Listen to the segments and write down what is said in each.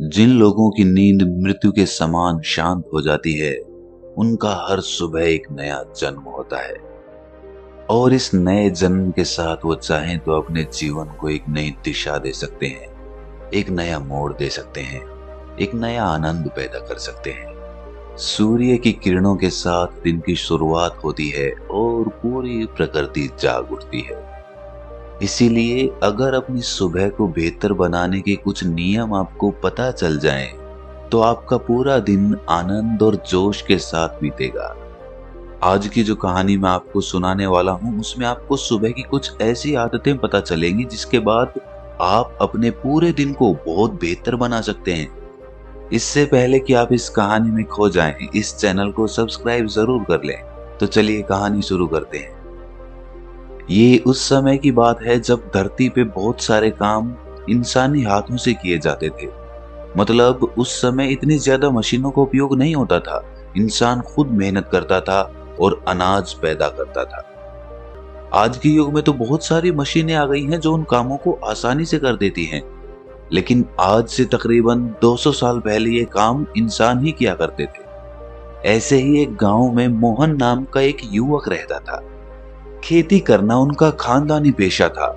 जिन लोगों की नींद मृत्यु के समान शांत हो जाती है, उनका हर सुबह एक नया जन्म होता है और इस नए जन्म के साथ वो चाहें तो अपने जीवन को एक नई दिशा दे सकते हैं, एक नया मोड़ दे सकते हैं, एक नया आनंद पैदा कर सकते हैं। सूर्य की किरणों के साथ दिन की शुरुआत होती है और पूरी प्रकृति जाग उठती है। इसीलिए अगर अपनी सुबह को बेहतर बनाने के कुछ नियम आपको पता चल जाएं, तो आपका पूरा दिन आनंद और जोश के साथ बीतेगा। आज की जो कहानी मैं आपको सुनाने वाला हूं, उसमें आपको सुबह की कुछ ऐसी आदतें पता चलेंगी जिसके बाद आप अपने पूरे दिन को बहुत बेहतर बना सकते हैं। इससे पहले कि आप इस कहानी में खो जाएं, इस चैनल को सब्सक्राइब जरूर कर लें। तो चलिए कहानी शुरू करते हैं। ये उस समय की बात है जब धरती पे बहुत सारे काम इंसानी हाथों से किए जाते थे। मतलब उस समय इतनी ज्यादा मशीनों का उपयोग नहीं होता था। इंसान खुद मेहनत करता था और अनाज पैदा करता था। आज के युग में तो बहुत सारी मशीनें आ गई हैं जो उन कामों को आसानी से कर देती हैं, लेकिन आज से तकरीबन 200 साल पहले ये काम इंसान ही किया करते थे। ऐसे ही एक गांव में मोहन नाम का एक युवक रहता था। खेती करना उनका खानदानी पेशा था।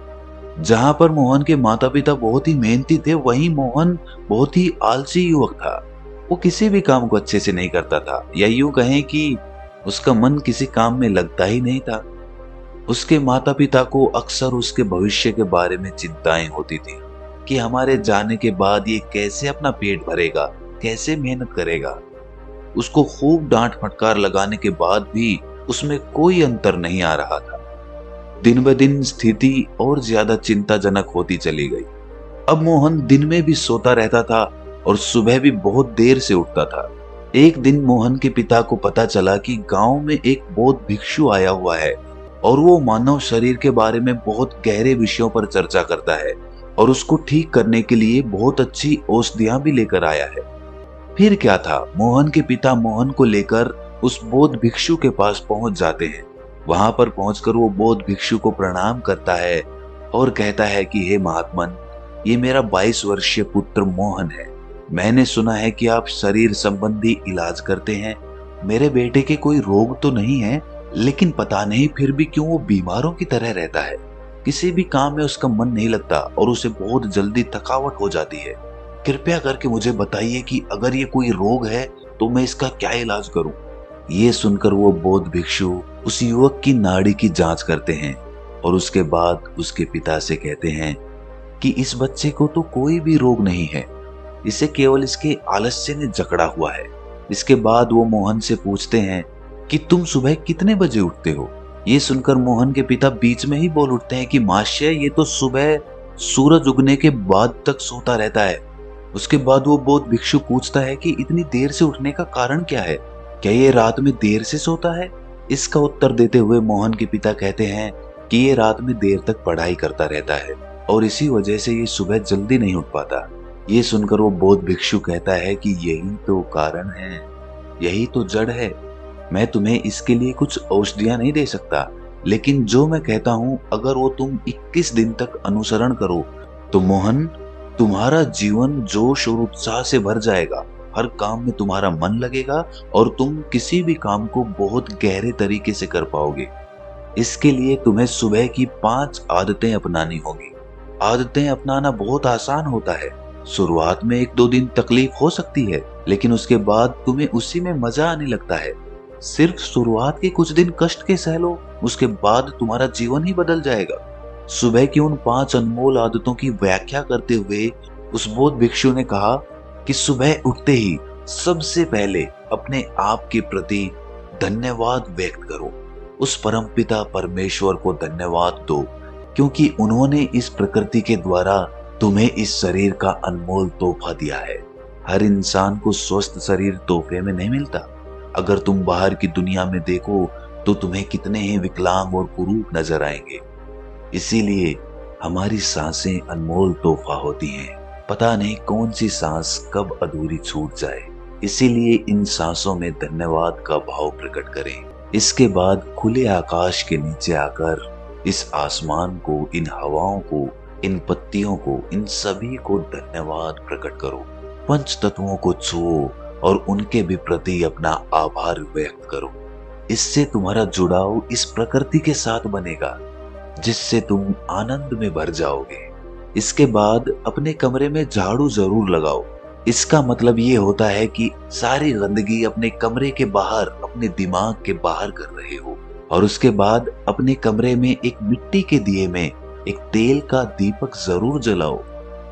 जहां पर मोहन के माता पिता बहुत ही मेहनती थे, वहीं मोहन बहुत ही आलसी युवक था। वो किसी भी काम को अच्छे से नहीं करता था, या यूं कहें कि उसका मन किसी काम में लगता ही नहीं था। उसके माता पिता को अक्सर उसके भविष्य के बारे में चिंताएं होती थी कि हमारे जाने के बाद ये कैसे अपना पेट भरेगा, कैसे मेहनत करेगा। उसको खूब डांट फटकार लगाने के बाद भी उसमें कोई अंतर नहीं आ रहा था। दिन ब दिन स्थिति और ज्यादा चिंताजनक होती चली गई। अब मोहन दिन में भी सोता रहता था और सुबह भी बहुत देर से उठता था। एक दिन मोहन के पिता को पता चला कि गांव में एक बौद्ध भिक्षु आया हुआ है और वो मानव शरीर के बारे में बहुत गहरे विषयों पर चर्चा करता है और उसको ठीक करने के लिए बहुत अच्छी औषधियां भी लेकर आया है। फिर क्या था, मोहन के पिता मोहन को लेकर उस बौद्ध भिक्षु के पास पहुंच जाते हैं। वहां पर पहुंचकर वो बौद्ध भिक्षु को प्रणाम करता है और कहता है कि हे महात्मन, ये मेरा 22 वर्षीय पुत्र मोहन है। मैंने सुना है कि आप शरीर संबंधी इलाज करते हैं। मेरे बेटे के कोई रोग तो नहीं है, लेकिन पता नहीं फिर भी क्यों वो बीमारों की तरह रहता है। किसी भी काम में उसका मन नहीं लगता और उसे बहुत जल्दी थकावट हो जाती है। कृपया करके मुझे बताइए कि अगर ये कोई रोग है तो मैं इसका क्या इलाज करूं। ये सुनकर वो बौद्ध भिक्षु उस युवक की नाड़ी की जांच करते हैं और उसके बाद उसके पिता से कहते हैं कि इस बच्चे को तो कोई भी रोग नहीं है, इसे केवल इसके आलस्य ने जकड़ा हुआ है। इसके बाद वो मोहन से पूछते हैं कि तुम सुबह कितने बजे उठते हो। ये सुनकर मोहन के पिता बीच में ही बोल उठते हैं कि महाशय, ये तो सुबह सूरज उगने के बाद तक सोता रहता है। उसके बाद वो बौद्ध भिक्षु पूछता है कि इतनी देर से उठने का कारण क्या है, क्या ये रात में देर से सोता है। इसका उत्तर देते हुए मोहन के पिता कहते हैं कि ये रात में देर तक पढ़ाई करता रहता है और इसी वजह से ये सुबह जल्दी नहीं उठ पाता। ये सुनकर वो बौद्ध भिक्षु कहता है कि यही तो कारण है, यही तो जड़ है। मैं तुम्हें इसके लिए कुछ औषधियां नहीं दे सकता, लेकिन जो मैं कहता हूं अगर वो तुम 21 दिन तक अनुसरण करो तो मोहन, तुम्हारा जीवन जोश और उत्साह से भर जाएगा। हर काम में तुम्हारा मन लगेगा और तुम किसी भी काम को बहुत गहरे तरीके से कर पाओगे। इसके लिए तुम्हें सुबह की 5 आदतें अपनानी होगी। आदतें अपनाना बहुत आसान होता है। शुरुआत में 1-2 दिन तकलीफ हो सकती है, लेकिन उसके बाद तुम्हें उसी में मजा आने लगता है। सिर्फ शुरुआत के कुछ दिन कष्ट के सह लो, उसके बाद तुम्हारा जीवन ही बदल जाएगा। सुबह की उन 5 अनमोल आदतों की व्याख्या करते हुए उस बौद्ध भिक्षु ने कहा कि सुबह उठते ही सबसे पहले अपने आप के प्रति धन्यवाद व्यक्त करो। उस परमपिता परमेश्वर को धन्यवाद दो, क्योंकि उन्होंने इस प्रकृति के द्वारा तुम्हें इस शरीर का अनमोल तोहफा दिया है। हर इंसान को स्वस्थ शरीर तोहफे में नहीं मिलता। अगर तुम बाहर की दुनिया में देखो तो तुम्हें कितने ही विकलांग और कुरूप नजर आएंगे। इसीलिए हमारी सांसें अनमोल तोहफा होती हैं। पता नहीं कौन सी सांस कब अधूरी छूट जाए, इसीलिए इन सांसों में धन्यवाद का भाव प्रकट करें। इसके बाद खुले आकाश के नीचे आकर इस आसमान को, इन हवाओं को, इन पत्तियों को, इन सभी को धन्यवाद प्रकट करो। पंच तत्वों को छुओ और उनके भी प्रति अपना आभार व्यक्त करो। इससे तुम्हारा जुड़ाव इस प्रकृति के साथ बनेगा, जिससे तुम आनंद में भर जाओगे। इसके बाद अपने कमरे में झाड़ू जरूर लगाओ। इसका मतलब ये होता है कि सारी गंदगी अपने कमरे के बाहर, अपने दिमाग के बाहर कर रहे हो। और उसके बाद अपने कमरे में एक मिट्टी के दिए में एक तेल का दीपक जरूर जलाओ।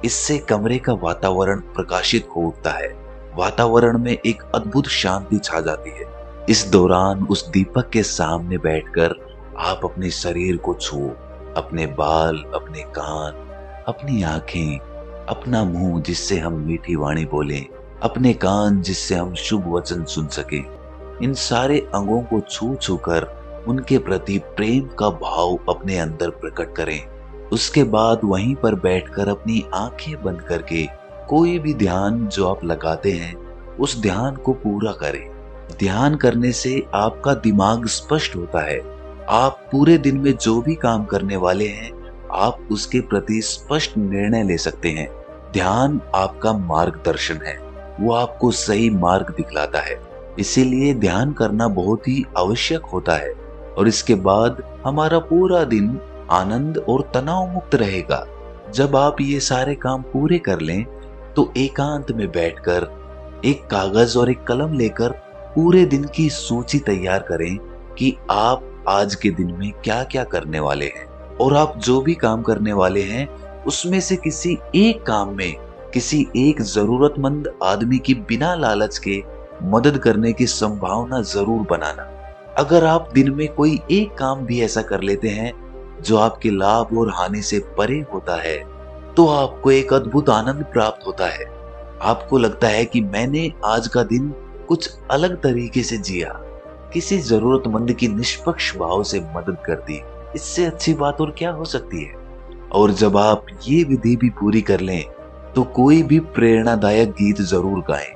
इससे कमरे का वातावरण प्रकाशित हो उठता है, वातावरण में एक अद्भुत शांति छा जाती है। इस दौरान उस दीपक के सामने बैठकर आप अपने शरीर को छुओ, अपने बाल, अपने कान, अपनी आंखें, अपना मुंह जिससे हम मीठी वाणी बोलें, अपने कान जिससे हम शुभ वचन सुन सकें। इन सारे अंगों को छू छू कर उनके प्रति प्रेम का भाव अपने अंदर प्रकट करें। उसके बाद वहीं पर बैठकर अपनी आंखें बंद करके कोई भी ध्यान जो आप लगाते हैं उस ध्यान को पूरा करें। ध्यान करने से आपका दिमाग स्पष्ट होता है। आप पूरे दिन में जो भी काम करने वाले हैं आप उसके प्रति स्पष्ट निर्णय ले सकते हैं। ध्यान आपका मार्गदर्शन है, वो आपको सही मार्ग दिखलाता है। इसीलिए ध्यान करना बहुत ही आवश्यक होता है। और इसके बाद हमारा पूरा दिन आनंद और तनाव मुक्त रहेगा। जब आप ये सारे काम पूरे कर लें तो एकांत में बैठकर एक कागज और एक कलम लेकर पूरे दिन की सूची तैयार करें कि आप आज के दिन में क्या क्या करने वाले हैं। और आप जो भी काम करने वाले हैं उसमें से किसी एक काम में किसी एक जरूरतमंद आदमी की बिना लालच के मदद करने की संभावना जरूर बनाना। अगर आप दिन में कोई एक काम भी ऐसा कर लेते हैं जो आपके लाभ और हानि से परे होता है तो आपको एक अद्भुत आनंद प्राप्त होता है। आपको लगता है कि मैंने आज का दिन कुछ अलग तरीके से जिया, किसी जरूरतमंद की निष्पक्ष भाव से मदद कर दी। इससे अच्छी बात और क्या हो सकती है। और जब आप ये विधि भी पूरी कर लें तो कोई भी प्रेरणादायक गीत जरूर गाएं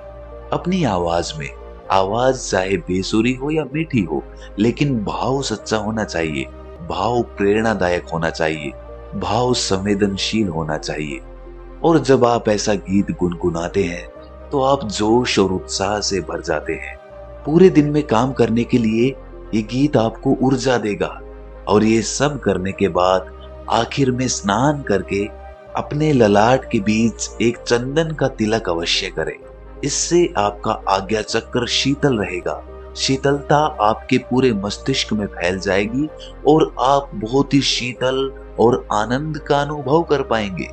अपनी आवाज में। आवाज चाहे बेसुरी हो या मीठी हो, लेकिन भाव सच्चा होना चाहिए, भाव प्रेरणादायक होना चाहिए, भाव संवेदनशील होना चाहिए। और जब आप ऐसा गीत गुनगुनाते हैं तो आप जोश और उत्साह से भर जाते हैं। पूरे दिन में काम करने के लिए ये गीत आपको ऊर्जा देगा। और ये सब करने के बाद आखिर में स्नान करके अपने ललाट के बीच एक चंदन का तिलक अवश्य करें। इससे आपका आज्ञा चक्र शीतल रहेगा। शीतलता आपके पूरे मस्तिष्क में फैल जाएगी और आप बहुत ही शीतल और आनंद का अनुभव कर पाएंगे।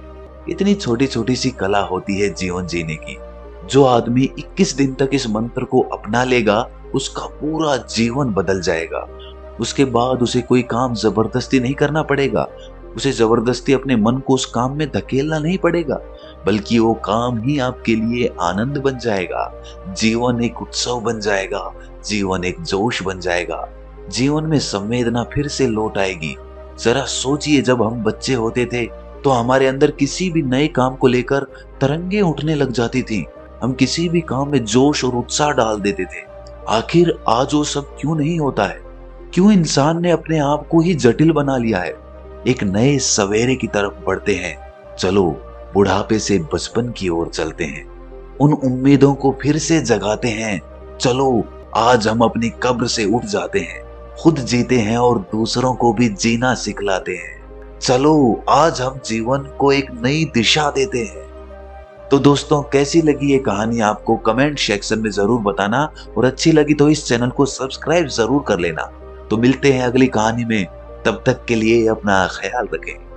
इतनी छोटी छोटी सी कला होती है जीवन जीने की। जो आदमी 21 दिन तक इस मंत्र को अपना लेगा उसका पूरा जीवन बदल जाएगा। उसके बाद उसे कोई काम जबरदस्ती नहीं करना पड़ेगा, उसे जबरदस्ती अपने मन को उस काम में धकेलना नहीं पड़ेगा, बल्कि वो काम ही आपके लिए आनंद बन जाएगा। जीवन एक उत्सव बन जाएगा, जीवन एक जोश बन जाएगा, जीवन में संवेदना फिर से लौट आएगी। जरा सोचिए, जब हम बच्चे होते थे तो हमारे अंदर किसी भी नए काम को लेकर तरंगे उठने लग जाती थी। हम किसी भी काम में जोश और उत्साह डाल देते थे। आखिर आज वो सब क्यों नहीं होता है? क्यों इंसान ने अपने आप को ही जटिल बना लिया है? एक नए सवेरे की तरफ बढ़ते हैं। चलो बुढ़ापे से बचपन की ओर चलते हैं, उन उम्मीदों को फिर से जगाते हैं। चलो आज हम अपनी कब्र से उठ जाते हैं, खुद जीते हैं और दूसरों को भी जीना सिखलाते हैं। चलो आज हम जीवन को एक नई दिशा देते हैं। तो दोस्तों, कैसी लगी ये कहानी आपको कमेंट सेक्शन में जरूर बताना, और अच्छी लगी तो इस चैनल को सब्सक्राइब जरूर कर लेना। तो मिलते हैं अगली कहानी में, तब तक के लिए अपना ख्याल रखें।